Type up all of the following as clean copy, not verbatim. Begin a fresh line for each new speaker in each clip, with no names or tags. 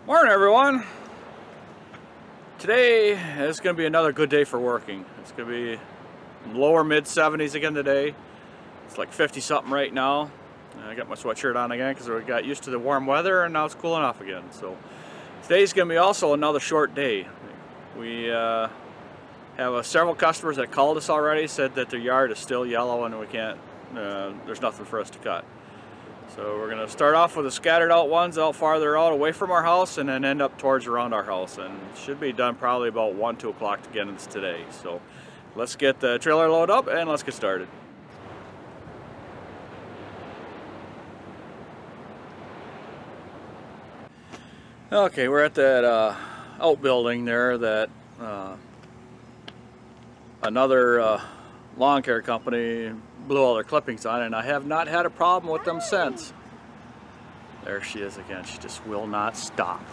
Morning, everyone. Today is going to be another good day for working. It's going to be lower mid 70s again today. It's like 50 something right now. I got my sweatshirt on again because we got used to the warm weather and now it's cooling off again. So today's going to be also another short day. We have several customers that called us already, said that their yard is still yellow and we can't, there's nothing for us to cut. So we're going to start off with the scattered out ones out farther out away from our house and then end up towards around our house, and it should be done probably about 1, 2 o'clock to get into today. So let's get the trailer load up and let's get started. Okay, we're at that outbuilding there that another lawn care company blew all their clippings on, and I have not had a problem with them since. There she is again. She just will not stop.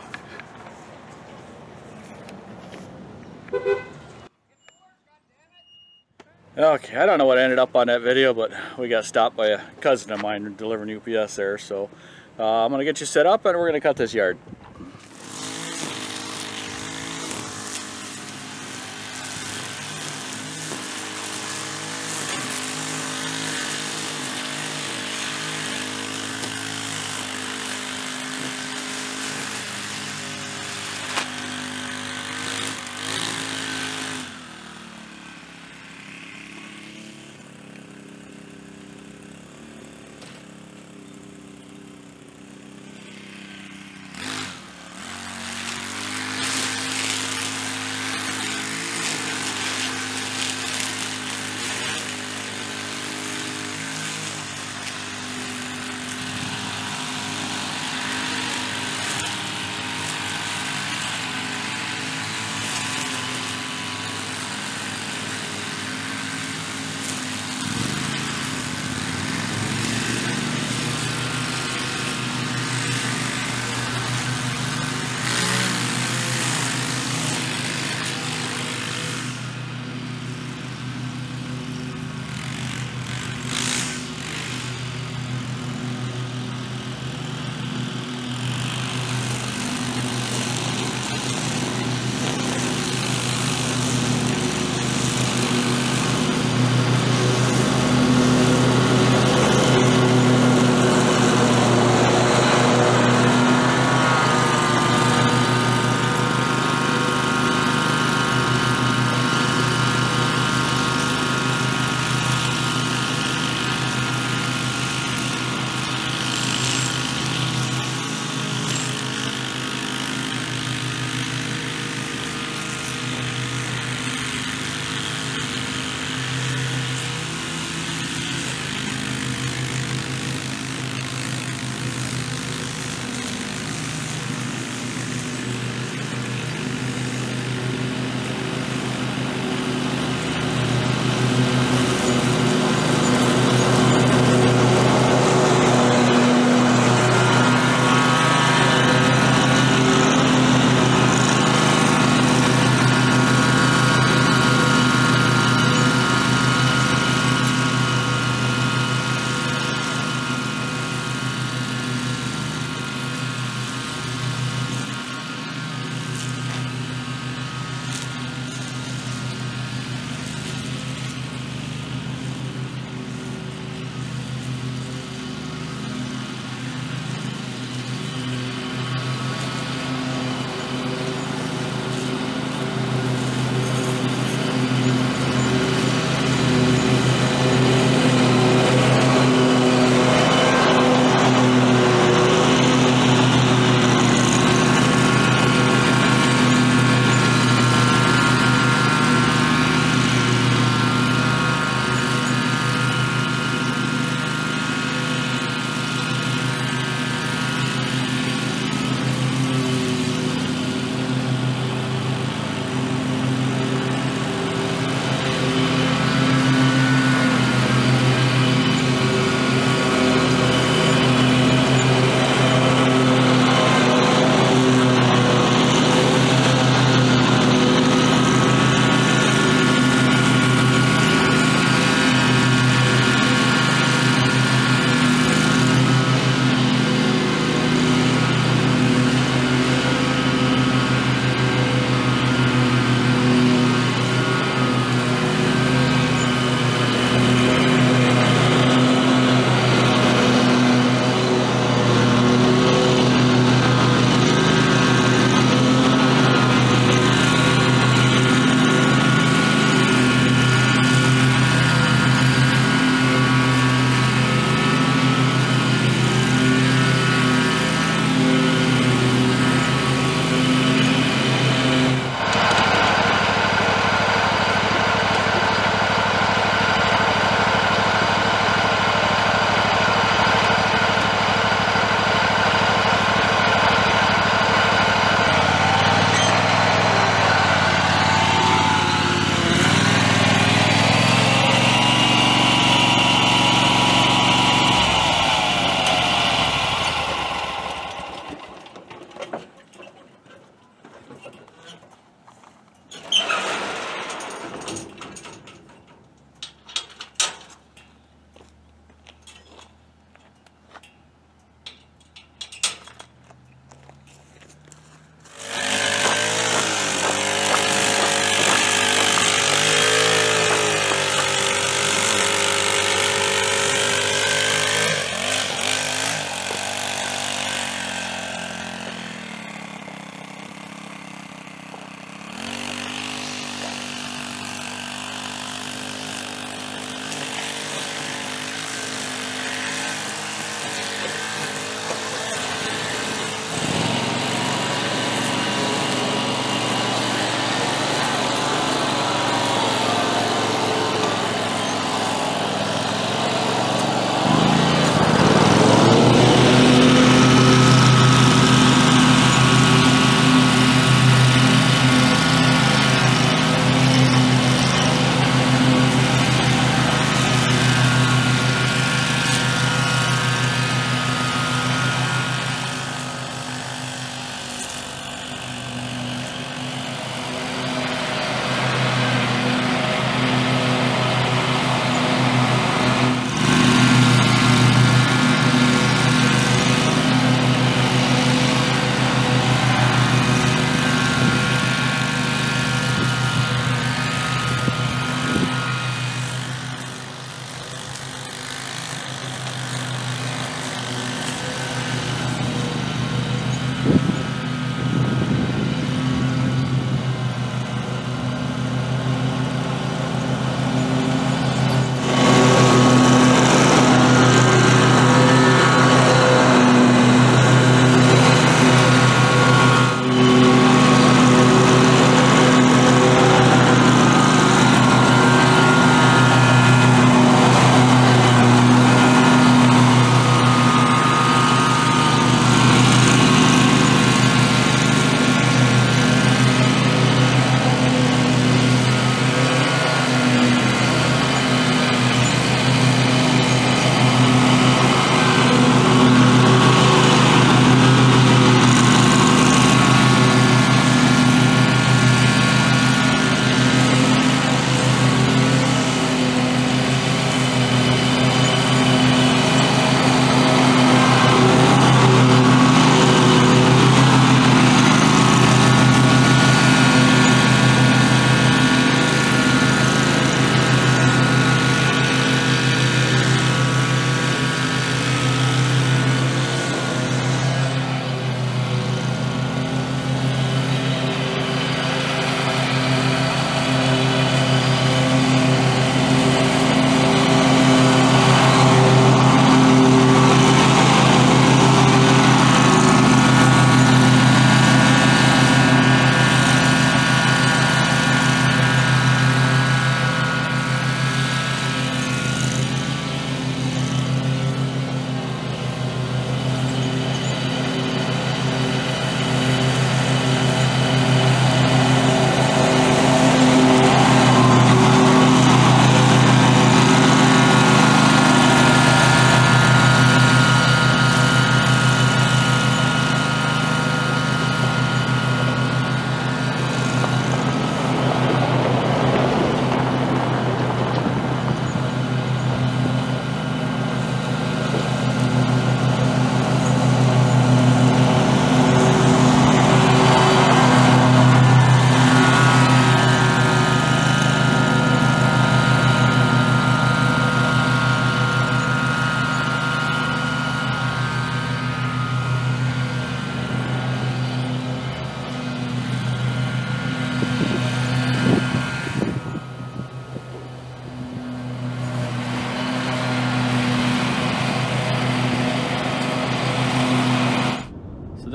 Okay, I don't know what ended up on that video, but we got stopped by a cousin of mine delivering UPS there. So I'm going to get you set up and we're going to cut this yard.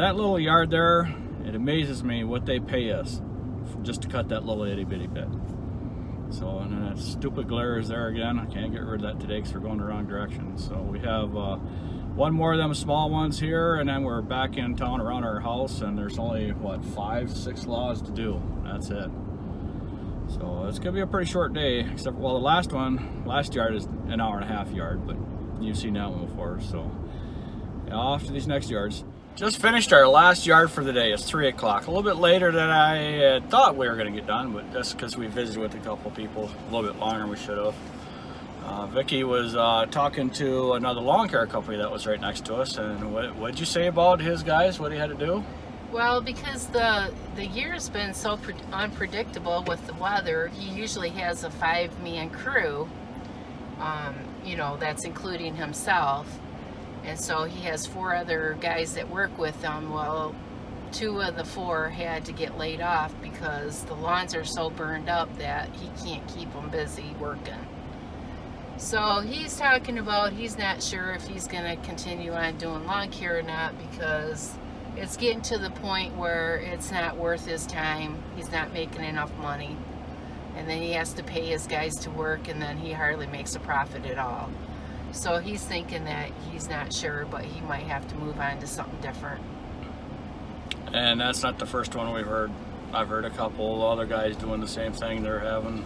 that little yard there, it amazes me what they pay us just to cut that little itty bitty bit. So, and then that stupid glare is there again. I can't get rid of that today because we're going the wrong direction. So we have one more of them small ones here, and then we're back in town around our house, and there's only, what, 5-6 laws to do. That's it. So it's gonna be a pretty short day, except, well, the last yard is an hour-and-a-half yard, but you've seen that one before. So yeah, off to these next yards. Just finished our last yard for the day. It's 3 o'clock, a little bit later than I thought we were gonna get done, but that's because we visited with a couple people a little bit longer than we should have. Vicky was talking to another lawn care company that was right next to us, and what'd you say about his guys, what he had to do?
Well, because the year's been so unpredictable with the weather, he usually has a 5-man crew, you know, that's including himself. And so he has 4 other guys that work with him. Well, 2 of the 4 had to get laid off because the lawns are so burned up that he can't keep them busy working. So he's talking about he's not sure if he's going to continue on doing lawn care or not, because it's getting to the point where it's not worth his time. He's not making enough money. And then he has to pay his guys to work, and then he hardly makes a profit at all. So he's thinking that he's not sure, but he might have to move on to something different.
And that's not the first one we've heard. I've heard a couple other guys doing the same thing they're having.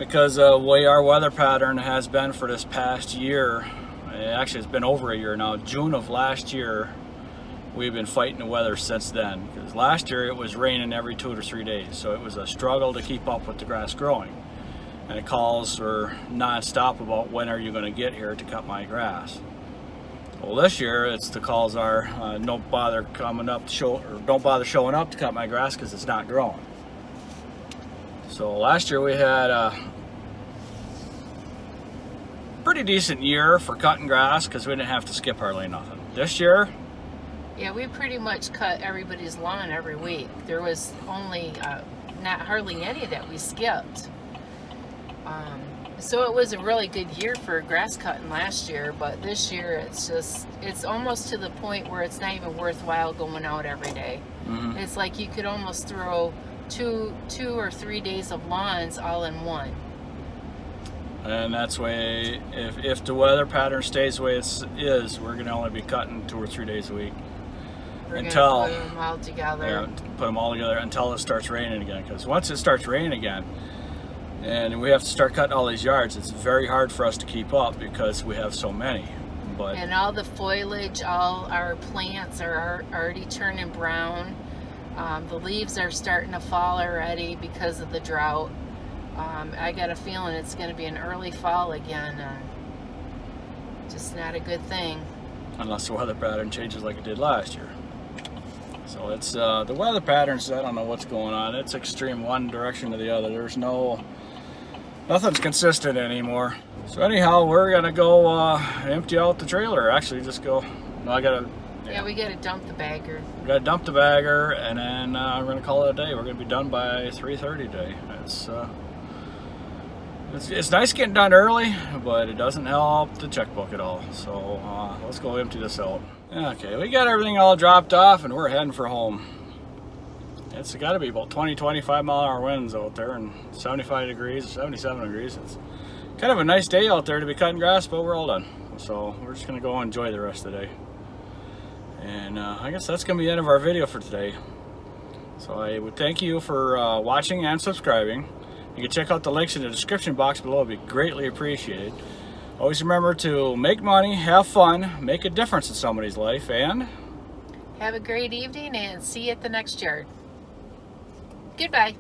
Because the way our weather pattern has been for this past year, actually it's been over a year now, June of last year, we've been fighting the weather since then. Because last year it was raining every 2 to 3 days, so it was a struggle to keep up with the grass growing. And the calls were non-stop about when are you going to get here to cut my grass. Well, this year the calls are don't bother coming up to show, or don't bother showing up to cut my grass because it's not growing. So last year we had a pretty decent year for cutting grass because we didn't have to skip hardly nothing. This year,
yeah, we pretty much cut everybody's lawn every week. There was only not hardly any that we skipped. So it was a really good year for grass cutting last year, but this year it's almost to the point where it's not even worthwhile going out every day. Mm-hmm. It's like you could almost throw two or 3 days of lawns all in one.
And that's way, if the weather pattern stays the way it is, we're gonna only be cutting 2 or 3 days a week.
We're
until
gonna put them all together.
Yeah, put them all together until it starts raining again. Because once it starts raining again, and we have to start cutting all these yards, it's very hard for us to keep up because we have so many. But
and all the foliage, all our plants are already turning brown. The leaves are starting to fall already because of the drought. I got a feeling it's going to be an early fall again. Just not a good thing.
Unless the weather pattern changes like it did last year. So it's the weather patterns, I don't know what's going on. It's extreme one direction to the other. There's nothing's consistent anymore. So anyhow, we're going to go empty out the trailer. Actually, just go, no, I got to...
Yeah, we got to dump the bagger.
We got to dump the bagger, and then we're going to call it a day. We're going to be done by 3:30 today. It's nice getting done early, but it doesn't help the checkbook at all. So let's go empty this out. Okay, we got everything all dropped off, and we're heading for home. It's got to be about 20-25 mile-an-hour winds out there, and 75 degrees, 77 degrees. It's kind of a nice day out there to be cutting grass, but we're all done. So we're just going to go enjoy the rest of the day. And I guess that's going to be the end of our video for today. So I would thank you for watching and subscribing. You can check out the links in the description box below. It'd be greatly appreciated. Always remember to make money, have fun, make a difference in somebody's life, and
have a great evening, and see you at the next yard. Goodbye.